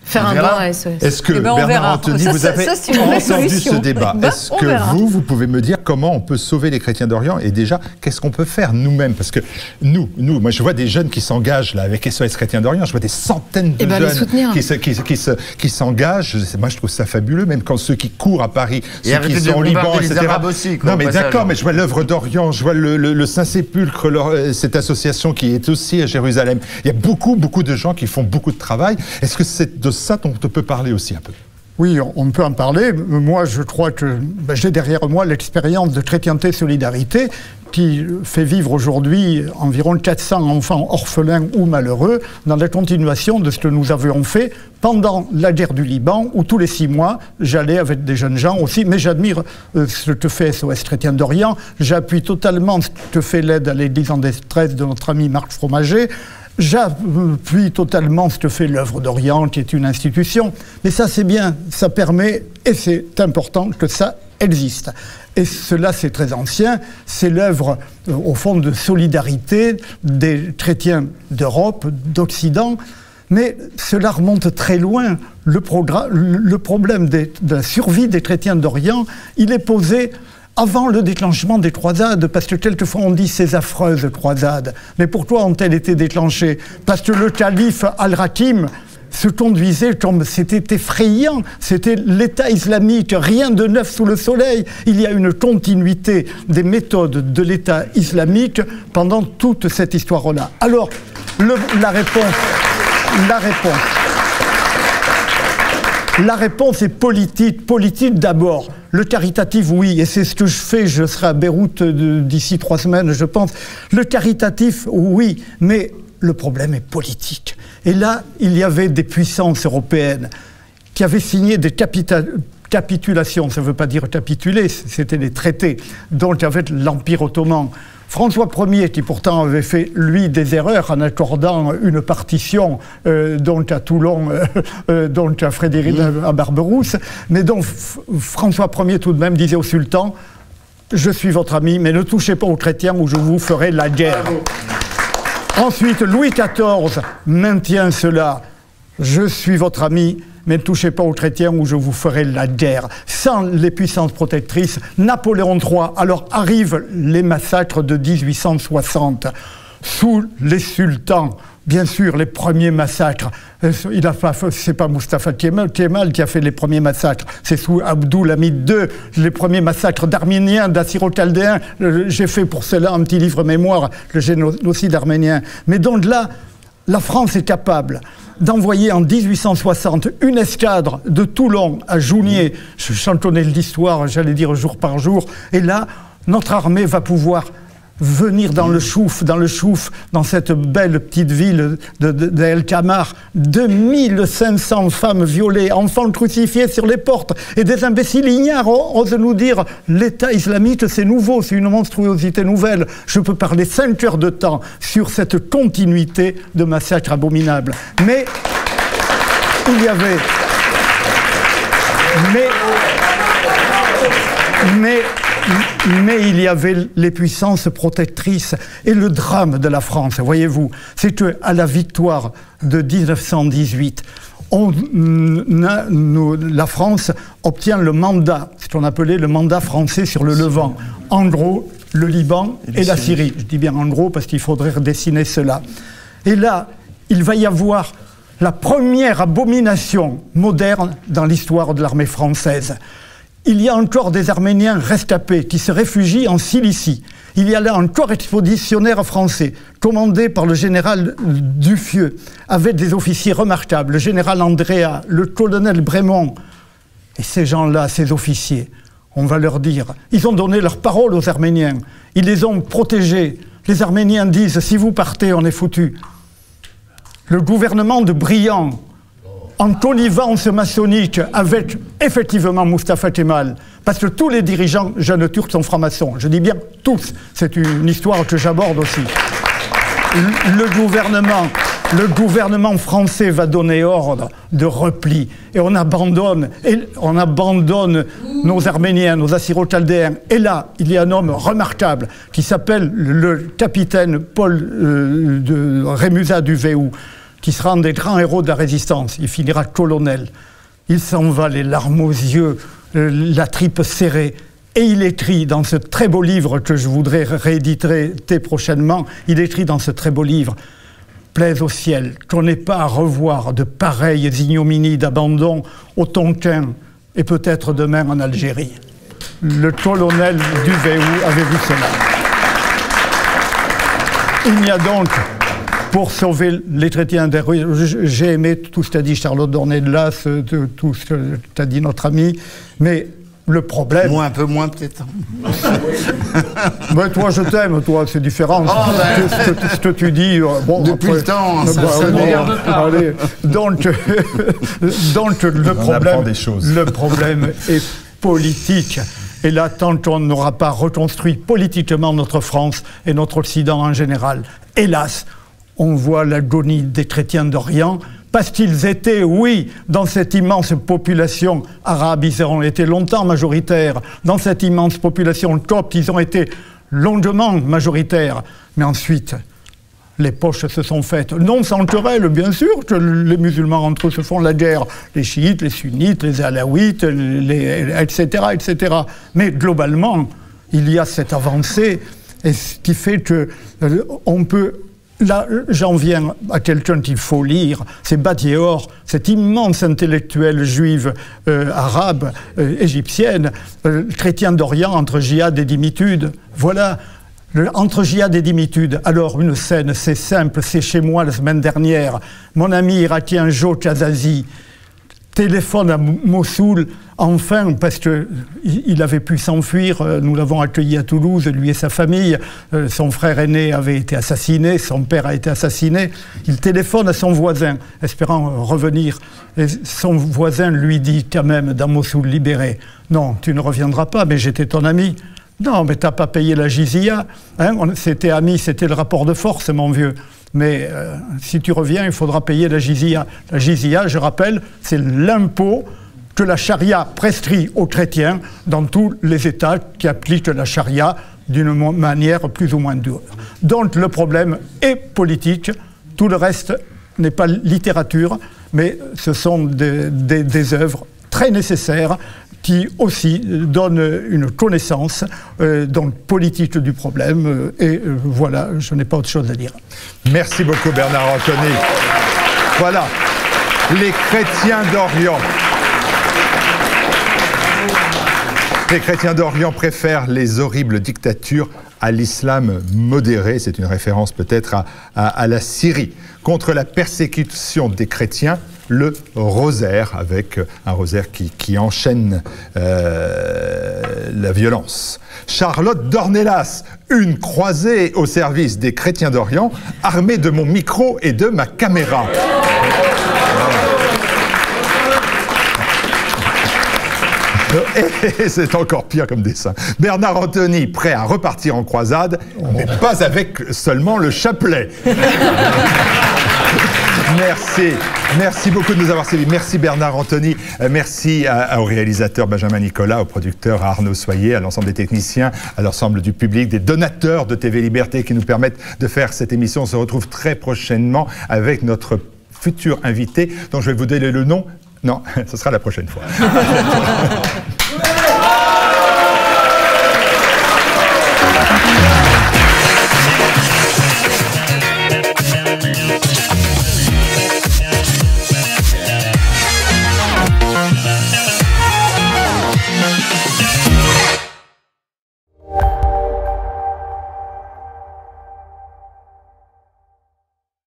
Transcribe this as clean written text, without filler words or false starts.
Faire un don à SOS. Est-ce que Bernard Anthony, vous avez entendu ce débat? Est-ce que vous pouvez me dire comment on peut sauver les chrétiens d'Orient? Et déjà, qu'est-ce qu'on peut faire nous-mêmes? Parce que moi je vois des jeunes qui s'engagent là avec SOS Chrétiens d'Orient, je vois des centaines de jeunes qui s'engagent. Moi je trouve ça fabuleux, même quand ceux qui courent à Paris, ceux qui sont au Liban, etc. Aussi, non mais d'accord, mais je vois l'œuvre d'Orient, je vois le Saint-Sépulcre, cette association qui est aussi à Jérusalem. Il y a beaucoup de gens qui font beaucoup de travail. Est-ce que c'est de ça dont on peut parler aussi un peu? Oui, on peut en parler. Moi, je crois que j'ai derrière moi l'expérience de Chrétienté Solidarité qui fait vivre aujourd'hui environ 400 enfants orphelins ou malheureux dans la continuation de ce que nous avions fait pendant la guerre du Liban, où tous les 6 mois, j'allais avec des jeunes gens aussi, mais j'admire ce que fait SOS Chrétiens d'Orient, j'appuie totalement ce que fait l'aide à l'Église en détresse de notre ami Marc Fromager. J'appuie totalement ce que fait l'œuvre d'Orient, qui est une institution. Mais ça, c'est bien, ça permet, et c'est important que ça existe. Et cela, c'est très ancien. C'est l'œuvre, au fond, de solidarité des chrétiens d'Europe, d'Occident. Mais cela remonte très loin. Le problème de la survie des chrétiens d'Orient, il est posé avant le déclenchement des croisades, parce que quelquefois on dit ces affreuses croisades. Mais pourquoi ont-elles été déclenchées? Parce que le calife Al-Hakim se conduisait comme c'était effrayant, c'était l'État islamique, rien de neuf sous le soleil. Il y a une continuité des méthodes de l'État islamique pendant toute cette histoire-là. Alors, la réponse est politique d'abord. Le caritatif, oui, et c'est ce que je fais, je serai à Beyrouth d'ici 3 semaines, je pense. Le caritatif, oui, mais le problème est politique. Et là, il y avait des puissances européennes qui avaient signé des capitulations, ça ne veut pas dire capituler, c'était des traités, donc avec l'Empire ottoman. François Ier, qui pourtant avait fait, lui, des erreurs en accordant une partition donc à Toulon, donc à Frédéric, à Barberousse, mais donc François Ier tout de même disait au sultan « Je suis votre ami, mais ne touchez pas aux chrétiens ou je vous ferai la guerre ». Ensuite, Louis XIV maintient cela « Je suis votre ami, mais ne touchez pas aux chrétiens ou je vous ferai la guerre ». Sans les puissances protectrices, Napoléon III, alors arrivent les massacres de 1860. Sous les sultans, bien sûr, les premiers massacres. C'est pas Mustafa Kemal qui a fait les premiers massacres, c'est sous Abdul Hamid II, les premiers massacres d'Arméniens, d'Assyro-Chaldéens. J'ai fait pour cela un petit livre mémoire, le génocide arménien. Mais donc là, la France est capable d'envoyer en 1860 une escadre de Toulon à Jounier. Je chantonnais l'histoire, j'allais dire jour par jour. Et là, notre armée va pouvoir venir dans le Chouf, dans cette belle petite ville d'El Kamar, 2500 femmes violées, enfants crucifiés sur les portes, et des imbéciles ignares osent nous dire l'État islamique c'est nouveau, c'est une monstruosité nouvelle. Je peux parler 5 heures de temps sur cette continuité de massacres abominables. Mais il y avait... Mais il y avait les puissances protectrices et le drame de la France, voyez-vous, c'est qu'à la victoire de 1918, la France obtient le mandat, ce qu'on appelait le mandat français sur le Levant. En gros, le Liban et la Syrie. Je dis bien en gros parce qu'il faudrait redessiner cela. Et là, il va y avoir la première abomination moderne dans l'histoire de l'armée française. Il y a encore des Arméniens rescapés qui se réfugient en Cilicie. Il y a là un corps expéditionnaire français, commandé par le général Duffieux, avec des officiers remarquables, le général Andrea, le colonel Brémond. Et ces gens-là, ces officiers, on va leur dire, ils ont donné leur parole aux Arméniens, ils les ont protégés. Les Arméniens disent, si vous partez, on est foutus. Le gouvernement de Briand, en connivence maçonnique avec, effectivement, Mustafa Kemal, parce que tous les dirigeants jeunes turcs sont francs-maçons. Je dis bien tous. C'est une histoire que j'aborde aussi. Le gouvernement français va donner ordre de repli. Et on abandonne nos Arméniens, nos Assyro-Chaldéens. Et là, il y a un homme remarquable qui s'appelle le capitaine Paul de Rémusat du Véou. qui sera un des grands héros de la résistance. Il finira colonel. Il s'en va les larmes aux yeux, la tripe serrée. Et il écrit dans ce très beau livre que je voudrais rééditer prochainement, il écrit dans ce très beau livre: « Plaise au ciel qu'on n'ait pas à revoir de pareilles ignominies d'abandon au Tonkin et peut-être demain en Algérie. » Le colonel Duvéou avait vu cela. Il n'y a donc, pour sauver les chrétiens des rues, j'ai aimé tout ce qu'a dit Charlotte Dornelas, tout ce qu'a dit notre ami, mais le problème... Moi, un peu moins peut-être. Mais toi, je t'aime, toi, c'est différent. Oh, ce que tu dis... Bon, depuis après, le temps, ça ne regarde pas. Allez, donc le problème est politique. Et là, tant qu'on n'aura pas reconstruit politiquement notre France et notre Occident en général, hélas, on voit l'agonie des chrétiens d'Orient, parce qu'ils étaient, oui, dans cette immense population arabe, ils ont été longtemps majoritaires, dans cette immense population copte, ils ont été longuement majoritaires, mais ensuite, les poches se sont faites, non sans querelle, bien sûr, que les musulmans entre eux se font la guerre, les chiites, les sunnites, les alaouites, etc., etc. Mais globalement, il y a cette avancée, et ce qui fait que on peut... Là, j'en viens à quelqu'un qu'il faut lire, c'est Badiéor, cette immense intellectuelle juive arabe, égyptienne, chrétienne d'Orient entre djihad et dimitude. Voilà, entre djihad et dimitude. Alors, une scène, c'est simple, c'est chez moi la semaine dernière. Mon ami irakien Joe Chazazi téléphone à Mossoul, enfin, parce qu'il avait pu s'enfuir. Nous l'avons accueilli à Toulouse, lui et sa famille. Son frère aîné avait été assassiné, son père a été assassiné. Il téléphone à son voisin, espérant revenir. Et son voisin lui dit quand même, dans Mossoul libéré, « Non, tu ne reviendras pas, mais j'étais ton ami. » « Non, mais t'as pas payé la jizya. Hein, c'était amis, c'était le rapport de force, mon vieux. Mais si tu reviens, il faudra payer la jizya. La jizya, je rappelle, c'est l'impôt que la charia prescrit aux chrétiens dans tous les États qui appliquent la charia d'une manière plus ou moins dure. Donc le problème est politique. Tout le reste n'est pas littérature, mais ce sont des œuvres très nécessaires qui aussi donne une connaissance donc politique du problème. Et voilà, je n'ai pas autre chose à dire. Merci beaucoup Bernard Anthony. Voilà, les chrétiens d'Orient. Les chrétiens d'Orient préfèrent les horribles dictatures à l'islam modéré. C'est une référence peut-être à la Syrie. Contre la persécution des chrétiens, le rosaire, avec un rosaire qui enchaîne la violence. Charlotte Dornelas, une croisée au service des chrétiens d'Orient, armée de mon micro et de ma caméra. Et c'est encore pire comme dessin. Bernard Anthony, prêt à repartir en croisade, mais pas avec seulement le chapelet. Merci beaucoup de nous avoir suivis. Merci Bernard Anthony, merci au réalisateur Benjamin Nicolas, au producteur Arnaud Soyer, à l'ensemble des techniciens, à l'ensemble du public, des donateurs de TV Liberté qui nous permettent de faire cette émission. On se retrouve très prochainement avec notre futur invité, dont je vais vous donner le nom. Non, ce sera la prochaine fois.